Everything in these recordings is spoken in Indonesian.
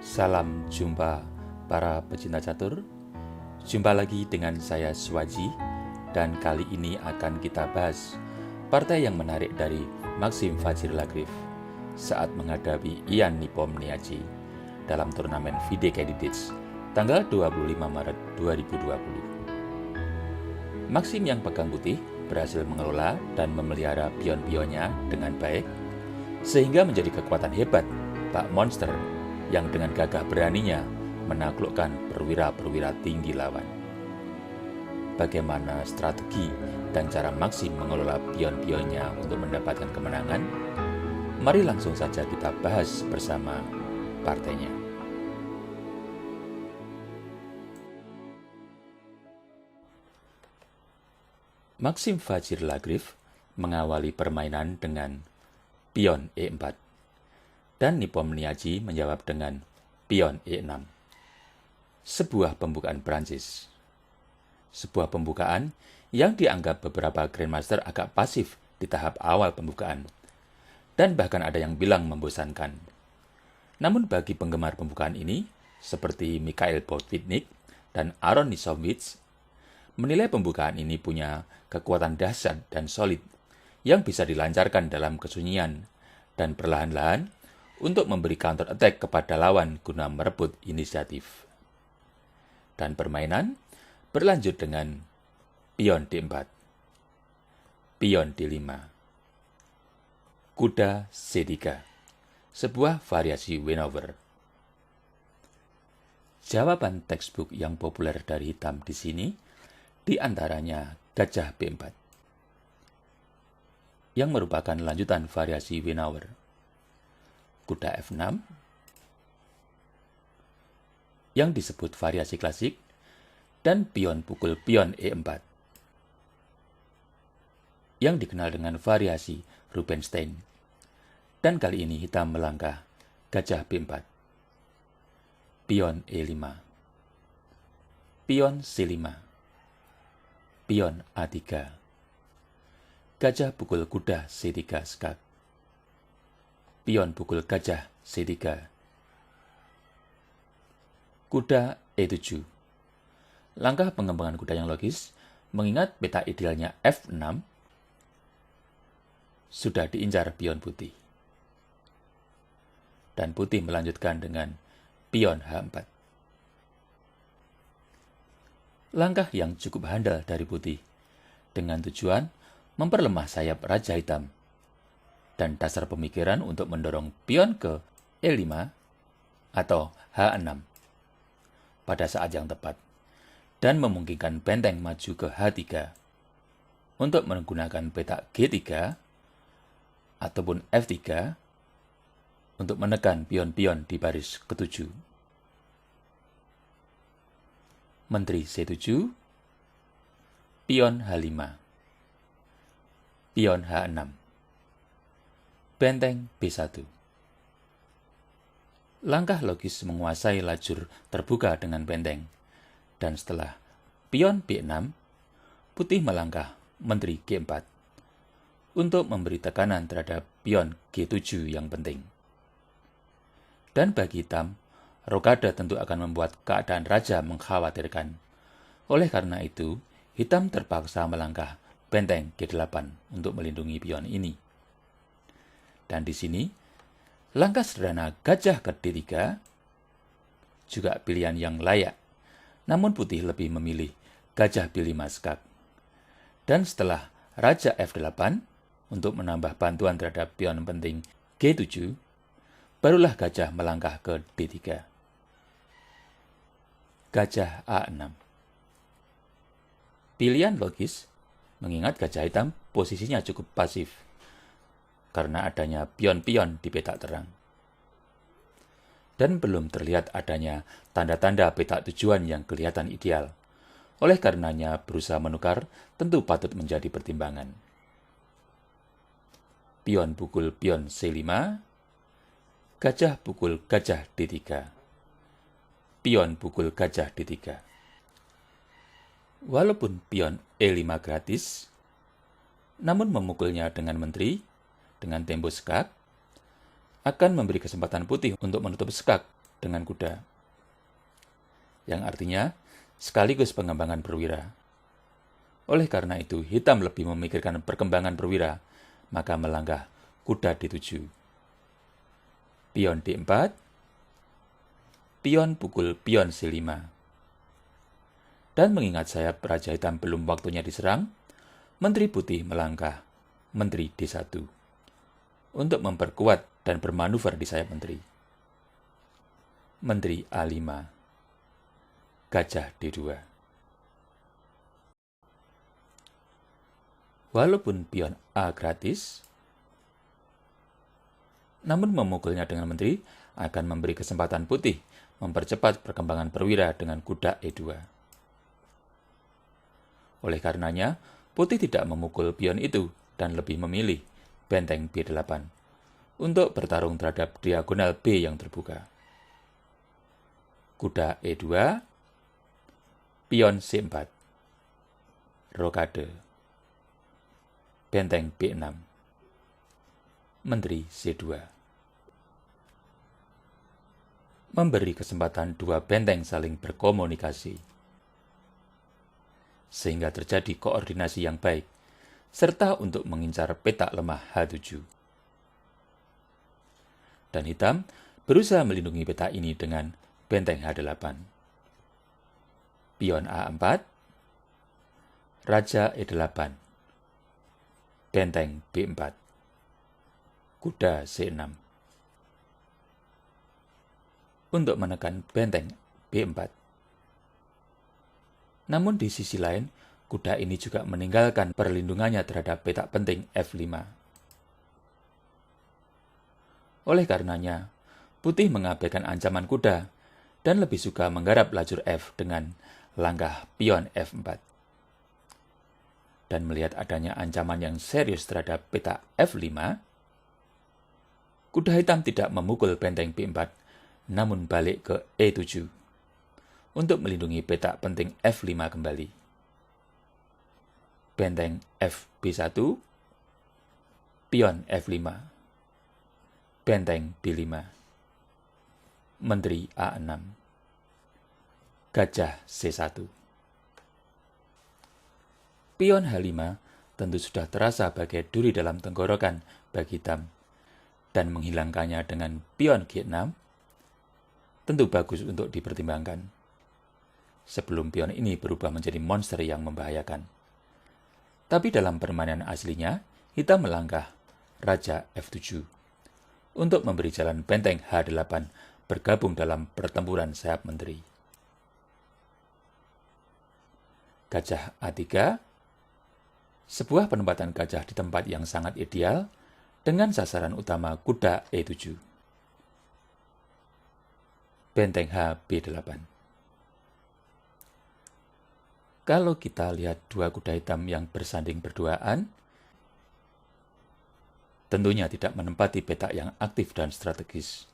Salam jumpa para pecinta catur. Jumpa lagi dengan saya Swaji, dan kali ini akan kita bahas partai yang menarik dari Maxim Fajr-Lagrif saat menghadapi Ian Nepomniachtchi dalam turnamen FIDE Candidates tanggal 25 Maret 2020. Maxim yang pegang putih berhasil mengelola dan memelihara pion-pionnya dengan baik, sehingga menjadi kekuatan hebat Pak Monster yang dengan gagah beraninya menaklukkan perwira-perwira tinggi lawan. Bagaimana strategi dan cara Maxim mengelola pion-pionnya untuk mendapatkan kemenangan? Mari langsung saja kita bahas bersama partainya. Maxim Fajr-Lagrif mengawali permainan dengan pion E4, dan Nepomniachtchi menjawab dengan pion E6. Sebuah pembukaan Prancis. Sebuah pembukaan yang dianggap beberapa Grandmaster agak pasif di tahap awal pembukaan, dan bahkan ada yang bilang membosankan. Namun bagi penggemar pembukaan ini, seperti Mikhail Botvinnik dan Aron Nisowitz, menilai pembukaan ini punya kekuatan dahsyat dan solid yang bisa dilancarkan dalam kesunyian dan perlahan-lahan untuk memberi counter attack kepada lawan guna merebut inisiatif. Dan permainan berlanjut dengan pion D4, pion D5, kuda C3, sebuah variasi winover. Jawaban textbook yang populer dari hitam di sini diantaranya gajah B4, yang merupakan lanjutan variasi winover. Kuda F6, yang disebut variasi klasik, dan pion pukul pion E4, yang dikenal dengan variasi Rubinstein. Dan kali ini hitam melangkah gajah B4, pion E5, pion C5, pion A3, gajah pukul kuda C3 skak, pion pukul gajah C3, kuda E7. Langkah pengembangan kuda yang logis, mengingat peta idealnya F6, sudah diincar pion putih. Dan putih melanjutkan dengan pion H4. Langkah yang cukup handal dari putih, dengan tujuan memperlemah sayap Raja Hitam, dan dasar pemikiran untuk mendorong pion ke E5 atau H6 pada saat yang tepat, dan memungkinkan benteng maju ke H3 untuk menggunakan peta G3 ataupun F3 untuk menekan pion-pion di baris ke-7. Menteri C7, pion H5, pion H6, benteng B1. Langkah logis menguasai lajur terbuka dengan benteng, dan setelah pion B6, putih melangkah menteri G4 untuk memberi tekanan terhadap pion G7 yang penting. Dan bagi hitam, rokade tentu akan membuat keadaan raja mengkhawatirkan. Oleh karena itu, hitam terpaksa melangkah benteng G8 untuk melindungi pion ini. Dan di sini, langkah sederhana gajah ke D3 juga pilihan yang layak. Namun putih lebih memilih gajah B5 skak. Dan setelah raja F8 untuk menambah bantuan terhadap pion penting G7, barulah gajah melangkah ke D3. Gajah A6. Pilihan logis, mengingat gajah hitam posisinya cukup pasif karena adanya pion-pion di peta terang. Dan belum terlihat adanya tanda-tanda peta tujuan yang kelihatan ideal. Oleh karenanya, berusaha menukar tentu patut menjadi pertimbangan. Pion pukul pion C5, gajah pukul gajah D3, pion pukul gajah D3. Walaupun pion E5 gratis, namun memukulnya dengan menteri, dengan tempo skak, akan memberi kesempatan putih untuk menutup skak dengan kuda, yang artinya sekaligus pengembangan perwira. Oleh karena itu, hitam lebih memikirkan perkembangan perwira, maka melangkah kuda D7. Pion D4, pion pukul pion C5. Dan mengingat sayap Raja Hitam belum waktunya diserang, Menteri Putih melangkah Menteri D1 untuk memperkuat dan bermanuver di sayap Menteri. Menteri A5, Gajah D2. Walaupun pion A gratis, namun memukulnya dengan Menteri akan memberi kesempatan Putih mempercepat perkembangan perwira dengan kuda E2. Oleh karenanya, Putih tidak memukul pion itu dan lebih memilih benteng B8 untuk bertarung terhadap diagonal B yang terbuka. Kuda E2, pion C4, rokade, benteng B6, Menteri C2. Memberi kesempatan dua benteng saling berkomunikasi, sehingga terjadi koordinasi yang baik, serta untuk mengincar petak lemah H7. Dan hitam berusaha melindungi petak ini dengan benteng H8. Pion A4, Raja E8, benteng B4, kuda C6. Untuk menekan benteng B4. Namun di sisi lain, kuda ini juga meninggalkan perlindungannya terhadap petak penting F5. Oleh karenanya, Putih mengabaikan ancaman kuda dan lebih suka menggarap lajur F dengan langkah pion F4. Dan melihat adanya ancaman yang serius terhadap petak F5, kuda hitam tidak memukul benteng B4, namun balik ke E7 untuk melindungi petak penting F5 kembali. Benteng FB1, pion F5, benteng B5, Menteri A6, Gajah C1. Pion H5 tentu sudah terasa bagai duri dalam tenggorokan bagi hitam, dan menghilangkannya dengan pion G6 tentu bagus untuk dipertimbangkan, sebelum pion ini berubah menjadi monster yang membahayakan. Tapi dalam permainan aslinya, hitam melangkah Raja F7 untuk memberi jalan benteng H8 bergabung dalam pertempuran sayap Menteri. Gajah A3, sebuah penempatan gajah di tempat yang sangat ideal dengan sasaran utama kuda E7. Benteng HB8. Kalau kita lihat dua kuda hitam yang bersanding berduaan, tentunya tidak menempati petak yang aktif dan strategis.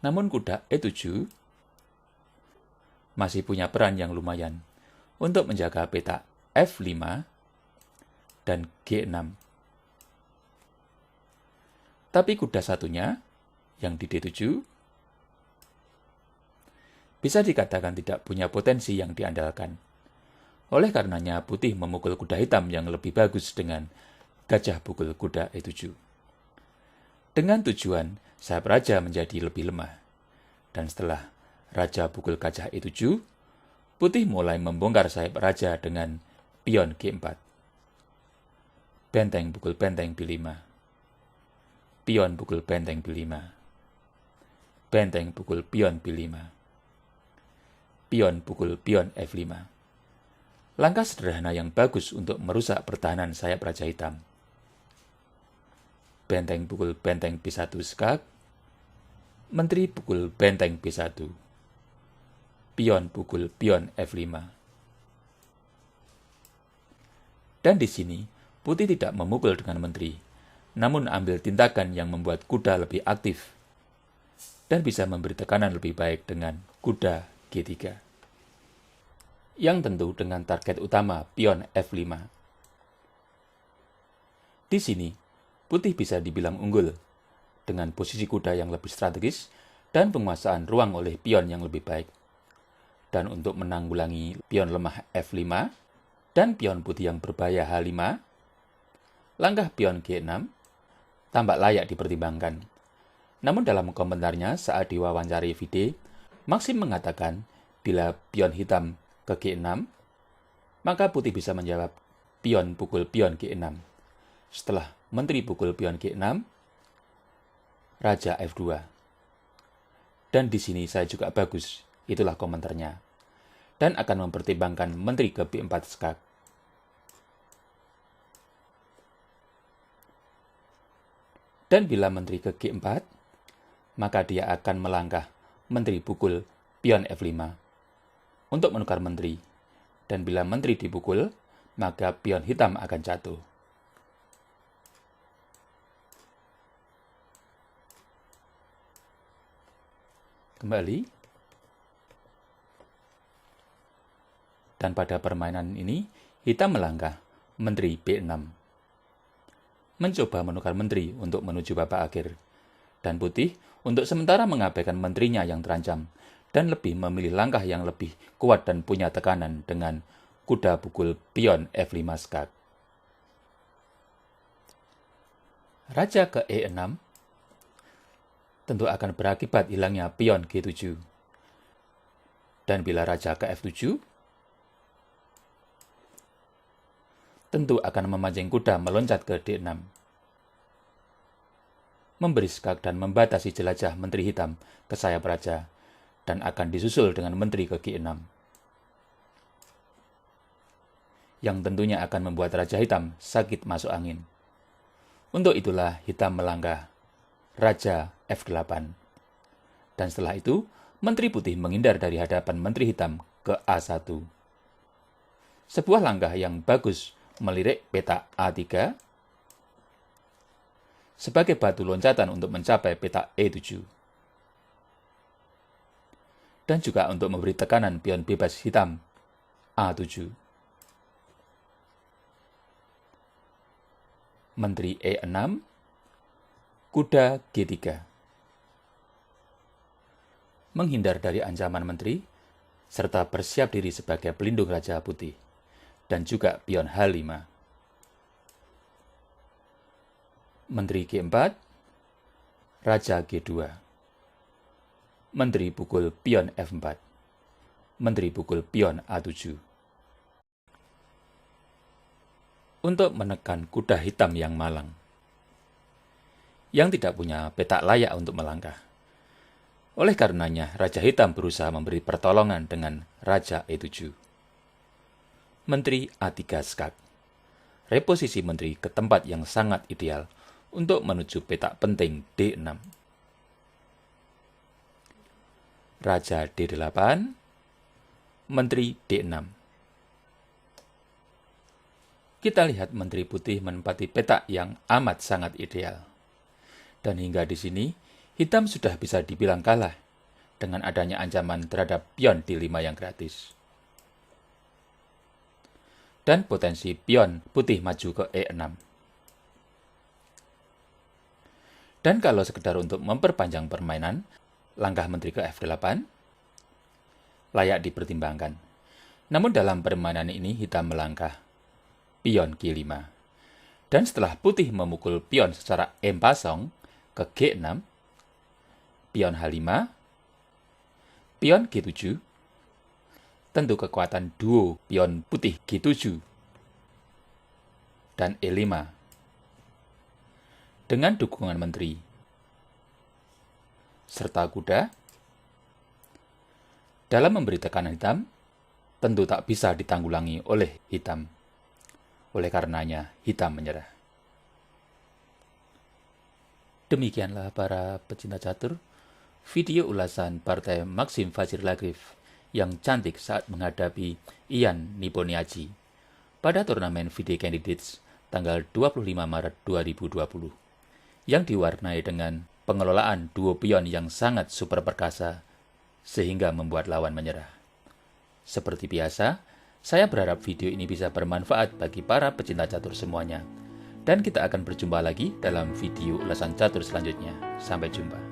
Namun kuda E7 masih punya peran yang lumayan untuk menjaga petak F5 dan G6. Tapi kuda satunya, yang di D7, bisa dikatakan tidak punya potensi yang diandalkan. Oleh karenanya, Putih memukul kuda hitam yang lebih bagus dengan gajah pukul kuda E7. Dengan tujuan sayap raja menjadi lebih lemah. Dan setelah raja pukul gajah E7, Putih mulai membongkar sayap raja dengan pion G4. Benteng pukul benteng B5. Pion pukul benteng B5. Benteng pukul pion B5. Pion pukul pion F5. Langkah sederhana yang bagus untuk merusak pertahanan sayap Raja Hitam. Benteng pukul benteng B1 skak. Menteri pukul benteng B1. Pion pukul pion F5. Dan di sini, Putih tidak memukul dengan menteri, namun ambil tindakan yang membuat kuda lebih aktif dan bisa memberi tekanan lebih baik dengan kuda G3. Yang tentu dengan target utama pion F5. Di sini, Putih bisa dibilang unggul dengan posisi kuda yang lebih strategis dan penguasaan ruang oleh pion yang lebih baik. Dan untuk menanggulangi pion lemah F5 dan pion putih yang berbahaya H5, langkah pion G6 tampak layak dipertimbangkan. Namun dalam komentarnya saat diwawancari Vide, Maxim mengatakan bila pion hitam ke G6, maka putih bisa menjawab pion pukul pion G6. Setelah menteri pukul pion G6, Raja F2. Dan di sini saya juga bagus, itulah komentarnya. Dan akan mempertimbangkan menteri ke B4 skak. Dan bila menteri ke G4, maka dia akan melangkah menteri pukul pion F5 untuk menukar menteri. Dan bila menteri dipukul, maka pion hitam akan jatuh. Kembali. Dan pada permainan ini, hitam melangkah menteri B6. Mencoba menukar menteri untuk menuju babak akhir. Dan putih untuk sementara mengabaikan menterinya yang terancam dan lebih memilih langkah yang lebih kuat dan punya tekanan dengan kuda pukul pion F5 skak. Raja ke E6 tentu akan berakibat hilangnya pion G7. Dan bila raja ke F7, tentu akan memancing kuda meloncat ke D6. Memberi skak dan membatasi jelajah menteri hitam ke sayap raja, dan akan disusul dengan menteri ke G6. Yang tentunya akan membuat raja hitam sakit masuk angin. Untuk itulah hitam melangkah Raja F8. Dan setelah itu, menteri putih menghindar dari hadapan menteri hitam ke A1. Sebuah langkah yang bagus melirik peta A3 sebagai batu loncatan untuk mencapai peta E7. Dan juga untuk memberi tekanan pion bebas hitam A7. Menteri E6, kuda G3. Menghindar dari ancaman menteri, serta bersiap diri sebagai pelindung Raja Putih, dan juga pion H5. Menteri G4, Raja G2. Menteri pukul pion F4. Menteri pukul pion A7. Untuk menekan kuda hitam yang malang, yang tidak punya peta layak untuk melangkah. Oleh karenanya, Raja Hitam berusaha memberi pertolongan dengan Raja E7. Menteri A3 skak. Reposisi menteri ke tempat yang sangat ideal untuk menuju peta penting D6. Raja D8, Menteri D6. Kita lihat menteri putih menempati peta yang amat sangat ideal. Dan hingga di sini, hitam sudah bisa dibilang kalah dengan adanya ancaman terhadap pion D5 yang gratis. Dan potensi pion putih maju ke E6. Dan kalau sekedar untuk memperpanjang permainan, langkah menteri ke F8 layak dipertimbangkan. Namun dalam permainan ini hitam melangkah pion G5. Dan setelah putih memukul pion secara empasong ke G6, pion H5, pion G7, tentu kekuatan duo pion putih G7 dan E5 dengan dukungan menteri serta kuda dalam memberi tekanan hitam tentu tak bisa ditanggulangi oleh hitam. Oleh karenanya, hitam menyerah. Demikianlah para pecinta catur, video ulasan partai Maxim Vachier-Lagrave yang cantik saat menghadapi Ian Nipponiachi pada turnamen FIDE Candidates tanggal 25 Maret 2020, yang diwarnai dengan pengelolaan duo pion yang sangat super perkasa sehingga membuat lawan menyerah. Seperti biasa, saya berharap video ini bisa bermanfaat bagi para pecinta catur semuanya. Dan kita akan berjumpa lagi dalam video ulasan catur selanjutnya. Sampai jumpa.